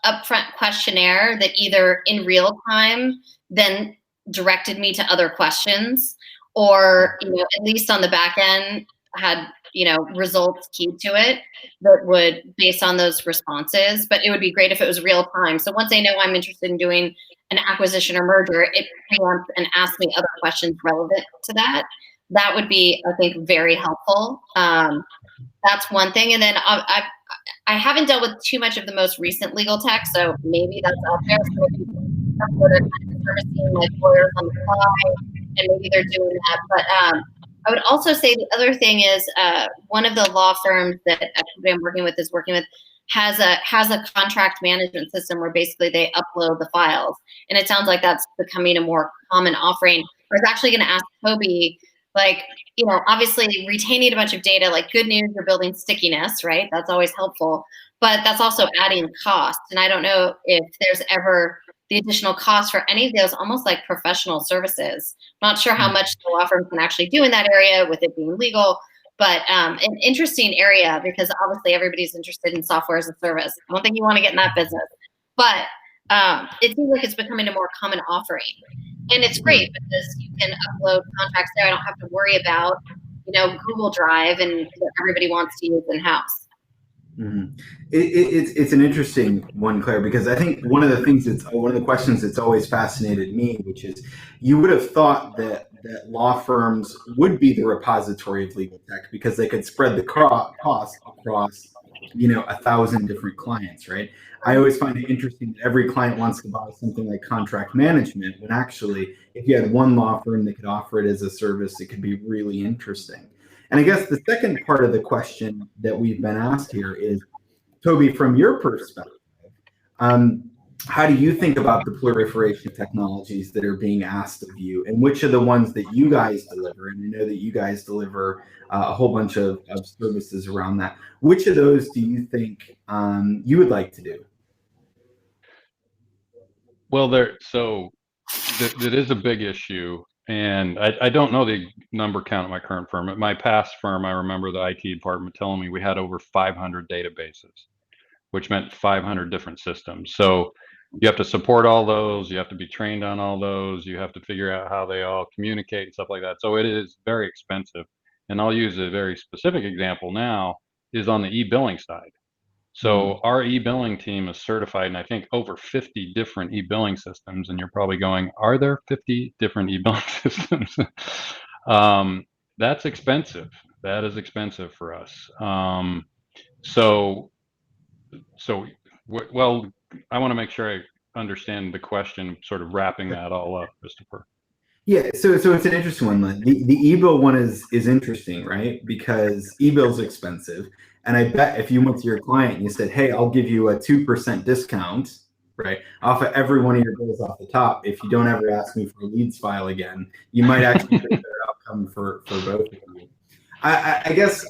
upfront questionnaire that either in real time then directed me to other questions, or at least on the back end had results keyed to it that would, based on those responses. But it would be great if it was real time, so once I know I'm interested in doing an acquisition or merger, it preempts and asks me other questions relevant to that. That would be, I think, very helpful. That's one thing. And then I haven't dealt with too much of the most recent legal tech, so maybe that's out there. So they're kind of servicing like lawyers on the fly, and maybe they're doing that. But I would also say the other thing is, one of the law firms that I'm working with has a contract management system where basically they upload the files, and it sounds like that's becoming a more common offering. I was actually going to ask Toby, obviously retaining a bunch of data, like, good news, you're building stickiness, right? That's always helpful, but that's also adding cost. And I don't know if there's ever the additional cost for any of those, almost like professional services. I'm not sure how much the law firm can actually do in that area with it being legal, but an interesting area, because obviously everybody's interested in software as a service. I don't think you want to get in that business, but it seems like it's becoming a more common offering. And it's great because you can upload contracts there. I don't have to worry about, Google Drive and everybody wants to use in-house. Mm-hmm. It's an interesting one, Claire, because I think one of the questions that's always fascinated me, which is, you would have thought that law firms would be the repository of legal tech because they could spread the cost across 1,000 different clients, right? I always find it interesting that every client wants to buy something like contract management, when actually, if you had one law firm that could offer it as a service, it could be really interesting. And I guess the second part of the question that we've been asked here is, Toby, from your perspective, how do you think about the proliferation of technologies that are being asked of you, and which are the ones that you guys deliver? And I know that you guys deliver a whole bunch of services around that. Which of those do you think you would like to do? Well, that is a big issue. And I don't know the number count at my current firm. At my past firm, I remember the IT department telling me we had over 500 databases, which meant 500 different systems. So you have to support all those. You have to be trained on all those. You have to figure out how they all communicate and stuff like that. So it is very expensive. And I'll use a very specific example now, is on the e-billing side. So our e-billing team is certified in, I think, over 50 different e-billing systems. And you're probably going, are there 50 different e-billing systems? That's expensive. That is expensive for us. Well, I want to make sure I understand the question, sort of wrapping that all up, Christopher. Yeah, so it's an interesting one. The e-bill one is interesting, right? Because e-bill's expensive. And I bet if you went to your client and you said, hey, I'll give you a 2% discount, right, off of every one of your bills off the top, if you don't ever ask me for a leads file again, you might actually get a better outcome for both of you. I guess,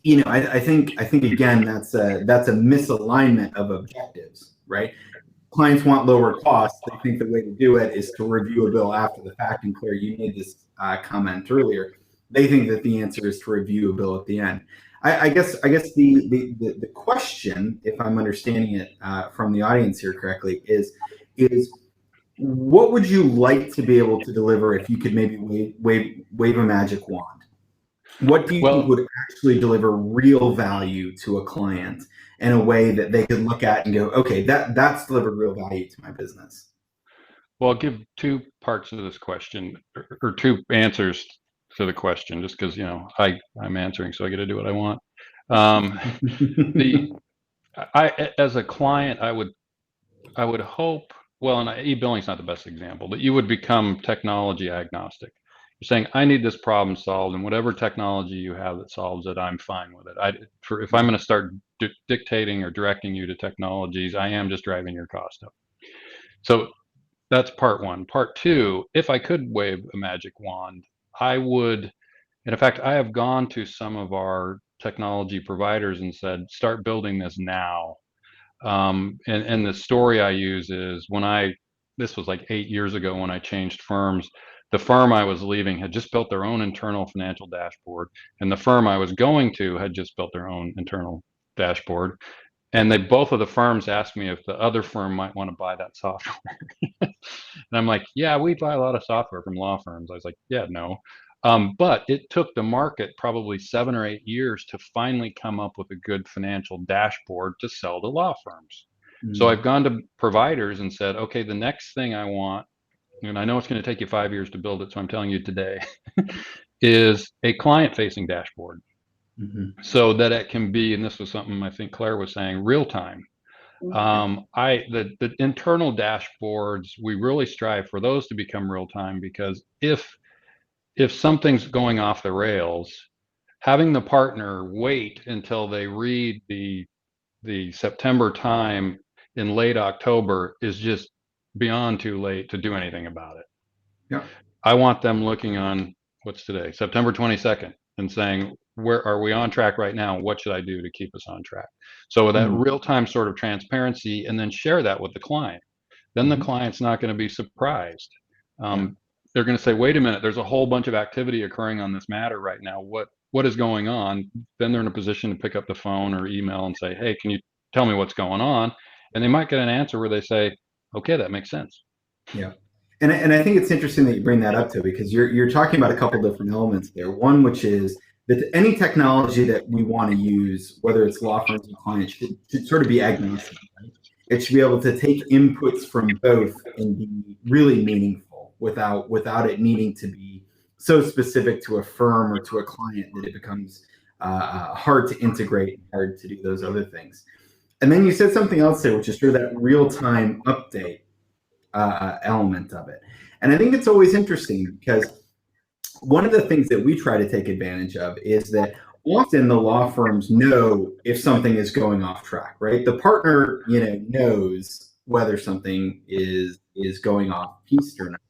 I think again that's a misalignment of objectives, right? Clients want lower costs. They think the way to do it is to review a bill after the fact. And Claire, you made this comment earlier. They think that the answer is to review a bill at the end. I guess the question, if I'm understanding it from the audience here correctly, is what would you like to be able to deliver if you could maybe wave a magic wand? What do you think would actually deliver real value to a client in a way that they could look at and go, okay, that's delivered real value to my business? Well, I'll give two parts of this question, or two answers to the question, just because I'm answering, so I get to do what I want. As a client, I would hope. Well, and e-billing's not the best example, but you would become technology agnostic. You're saying, I need this problem solved, and whatever technology you have that solves it, I'm fine with it. If I'm going to start dictating or directing you to technologies, I am just driving your cost up. So that's part one. Part two, if I could wave a magic wand, I would, and in fact, I have gone to some of our technology providers and said, start building this now. And the story I use is this was like 8 years ago when I changed firms. The firm I was leaving had just built their own internal financial dashboard, and the firm I was going to had just built their own internal dashboard. And both of the firms asked me if the other firm might want to buy that software. And I'm like, yeah, we buy a lot of software from law firms. I was like, yeah, no. But it took the market probably 7 or 8 years to finally come up with a good financial dashboard to sell to law firms. Mm-hmm. So I've gone to providers and said, okay, the next thing I want, and I know it's going to take you 5 years to build it, so I'm telling you today, is a client-facing dashboard. Mm-hmm. So that it can be, and this was something I think Claire was saying, real time. Mm-hmm. The internal dashboards, we really strive for those to become real time, because if something's going off the rails, having the partner wait until they read the September time in late October is just beyond too late to do anything about it. Yeah. I want them looking on, what's today, September 22nd, and saying, where are we on track right now? What should I do to keep us on track? So that real-time sort of transparency, and then share that with the client. Then the client's not going to be surprised. They're going to say, wait a minute, there's a whole bunch of activity occurring on this matter right now. What is going on? Then they're in a position to pick up the phone or email and say, hey, can you tell me what's going on? And they might get an answer where they say, okay, that makes sense. Yeah. And I think it's interesting that you bring that up too, because you're talking about a couple different elements there. One, which is that any technology that we want to use, whether it's law firms or clients, should sort of be agnostic. Right? It should be able to take inputs from both and be really meaningful without it needing to be so specific to a firm or to a client that it becomes hard to integrate and hard to do those other things. And then you said something else there, which is sort of that real-time update element of it. And I think it's always interesting, because one of the things that we try to take advantage of is that often the law firms know if something is going off track, right? The partner, knows whether something is going off piste or not.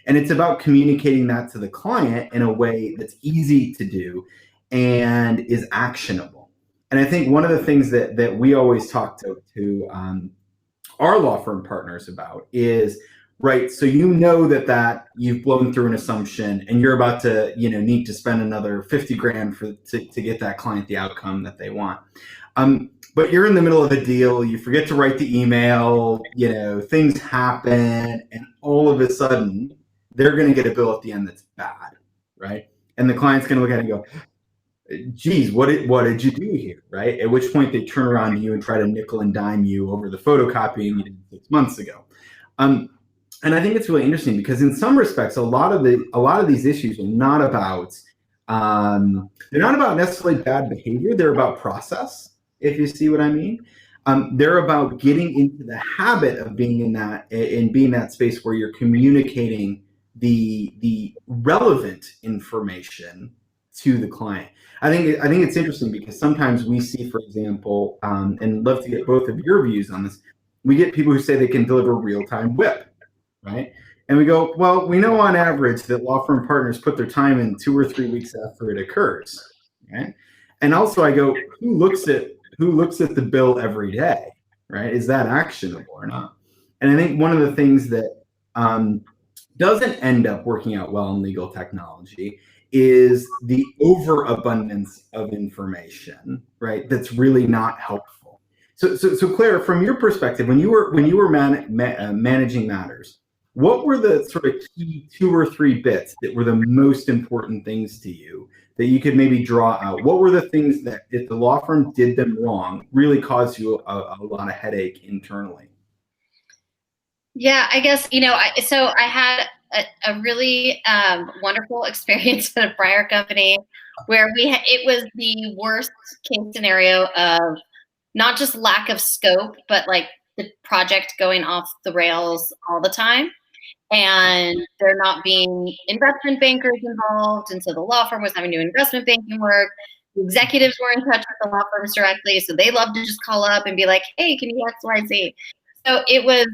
And it's about communicating that to the client in a way that's easy to do and is actionable. And I think one of the things that we always talk to our law firm partners about is, right, so that you've blown through an assumption and you're about to, need to spend another $50,000 to get that client the outcome that they want. But you're in the middle of a deal, you forget to write the email, things happen, and all of a sudden they're going to get a bill at the end that's bad, right? And the client's going to look at it and go, geez, what did you do here, right? At which point they turn around to you and try to nickel and dime you over the photocopying you did 6 months ago. And I think it's really interesting, because in some respects, a lot of these issues are not about necessarily bad behavior. They're about process, if you see what I mean. They're about getting into the habit of being in that space where you're communicating the relevant information to the client. I think it's interesting, because sometimes we see, for example, and love to get both of your views on this. We get people who say they can deliver real-time WIP, right? And we go, well, we know on average that law firm partners put their time in 2 or 3 weeks after it occurs, right? And also I go, who looks at the bill every day, right? Is that actionable or not? And I think one of the things that doesn't end up working out well in legal technology is the overabundance of information, right? That's really not helpful. So Claire, from your perspective, when you were managing matters, what were the sort of key 2 or 3 bits that were the most important things to you that you could maybe draw out? What were the things that, if the law firm did them wrong, really caused you a lot of headache internally? Yeah, I guess, I had a really wonderful experience at a prior company where it was the worst case scenario of not just lack of scope, but like the project going off the rails all the time. And there not being investment bankers involved. And so the law firm was having to do investment banking work. The executives were in touch with the law firms directly. So they loved to just call up and be like, hey, can you X, Y, Z? So it was,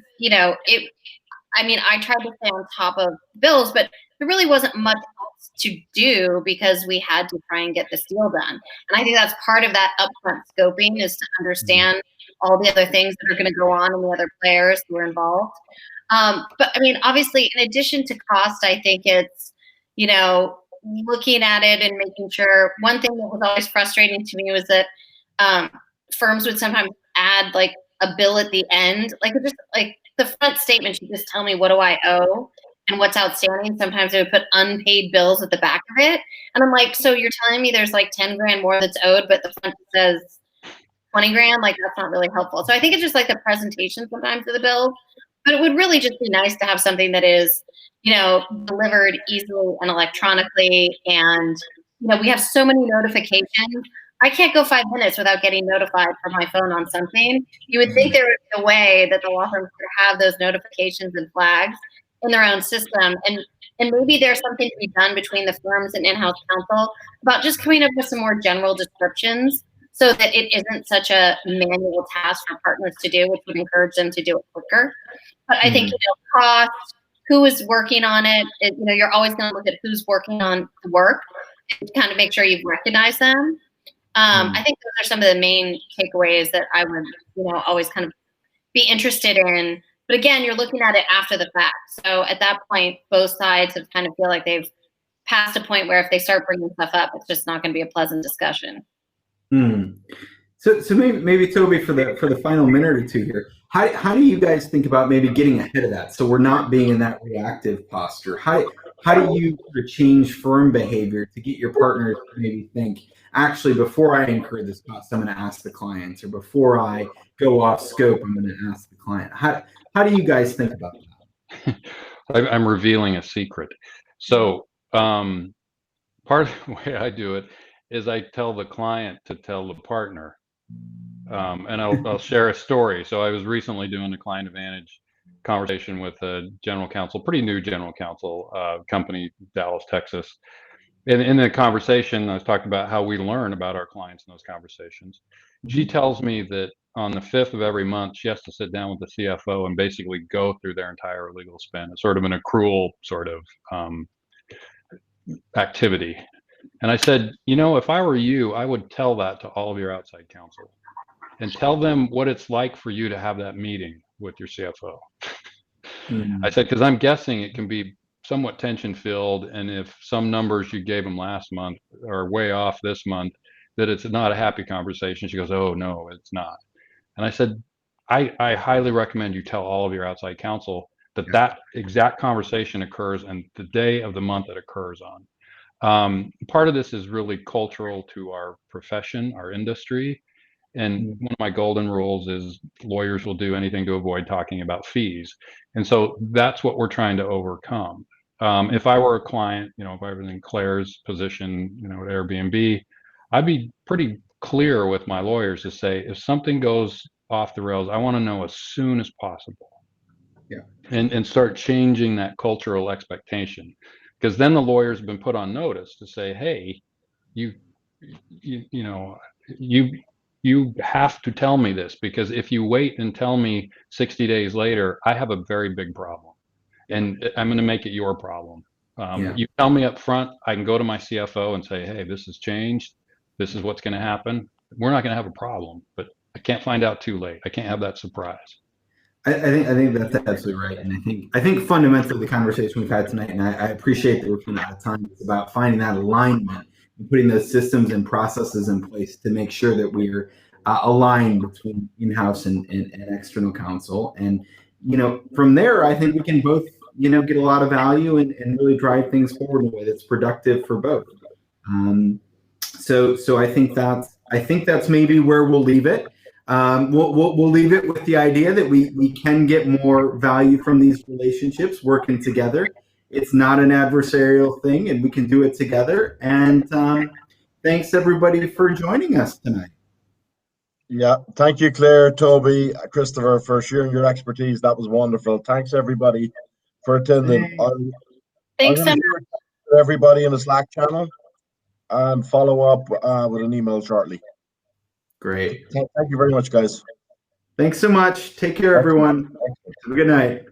I tried to stay on top of bills, but there really wasn't much else to do because we had to try and get this deal done. And I think that's part of that upfront scoping, is to understand all the other things that are going to go on and the other players who are involved. But obviously, in addition to cost, I think it's, looking at it and making sure. One thing that was always frustrating to me was that firms would sometimes add like a bill at the end, like just like the front statement should just tell me what do I owe and what's outstanding. Sometimes they would put unpaid bills at the back of it, and I'm like, so you're telling me there's like 10 grand more that's owed, but the front says 20 grand? Like, that's not really helpful. So I think it's just like the presentation sometimes of the bill. But it would really just be nice to have something that is, delivered easily and electronically. And, we have so many notifications. I can't go 5 minutes without getting notified from my phone on something. You would think there would be a way that the law firm could have those notifications and flags in their own system. And maybe there's something to be done between the firms and in-house counsel about just coming up with some more general descriptions so that it isn't such a manual task for partners to do, which would encourage them to do it quicker. But I think, cost, who is working on it, you're always going to look at who's working on the work and kind of make sure you recognize them. I think those are some of the main takeaways that I would, always kind of be interested in. But again, you're looking at it after the fact. So at that point, both sides have kind of feel like they've passed a point where if they start bringing stuff up, it's just not going to be a pleasant discussion. So maybe Toby, for the final minute or two here, how do you guys think about maybe getting ahead of that, so we're not being in that reactive posture? How do you change firm behavior to get your partners to maybe think, actually, before I incur this cost, I'm going to ask the clients, or before I go off scope, I'm going to ask the client? How do you guys think about that? I'm revealing a secret. So part of the way I do it is I tell the client to tell the partner. And I'll share a story. So I was recently doing a client advantage conversation with a general counsel, pretty new general counsel company, Dallas, Texas. And in the conversation, I was talking about how we learn about our clients in those conversations. She tells me that on the 5th of every month, she has to sit down with the CFO and basically go through their entire legal spend. It's sort of an accrual sort of activity. And I said, if I were you, I would tell that to all of your outside counsel and tell them what it's like for you to have that meeting with your CFO. I said, because I'm guessing it can be somewhat tension filled. And if some numbers you gave them last month are way off this month, that it's not a happy conversation. She goes, oh, no, it's not. And I said, I highly recommend you tell all of your outside counsel that exact conversation occurs and the day of the month it occurs on. Part of this is really cultural to our profession, our industry. And one of my golden rules is lawyers will do anything to avoid talking about fees. And so that's what we're trying to overcome. If I were a client, if I was in Claire's position, at Airbnb, I'd be pretty clear with my lawyers to say, if something goes off the rails, I want to know as soon as possible. Yeah. And start changing that cultural expectation. Because then the lawyers have been put on notice to say, hey, you have to tell me this, because if you wait and tell me 60 days later, I have a very big problem and I'm going to make it your problem. You tell me up front, I can go to my CFO and say, hey, this has changed. this is what's going to happen, we're not going to have a problem. But I can't find out too late. I can't have that surprise. I think that's absolutely right, and I think fundamentally the conversation we've had tonight, and I appreciate that we're running out of time. It's about finding that alignment and putting those systems and processes in place to make sure that we're aligned between in-house and external counsel. And from there, I think we can both get a lot of value and really drive things forward in a way that's productive for both. So I think that's maybe where we'll leave it. We'll leave it with the idea that we can get more value from these relationships working together. It's not an adversarial thing, and we can do it together. And thanks everybody for joining us tonight. Yeah, thank you, Claire, Toby, Christopher, for sharing your expertise. That was wonderful. Thanks everybody for attending. Thanks so much. Everybody in the Slack channel, and follow up with an email shortly. Great. Thank you very much, guys. Thanks so much. Take care, everyone. Have a good night.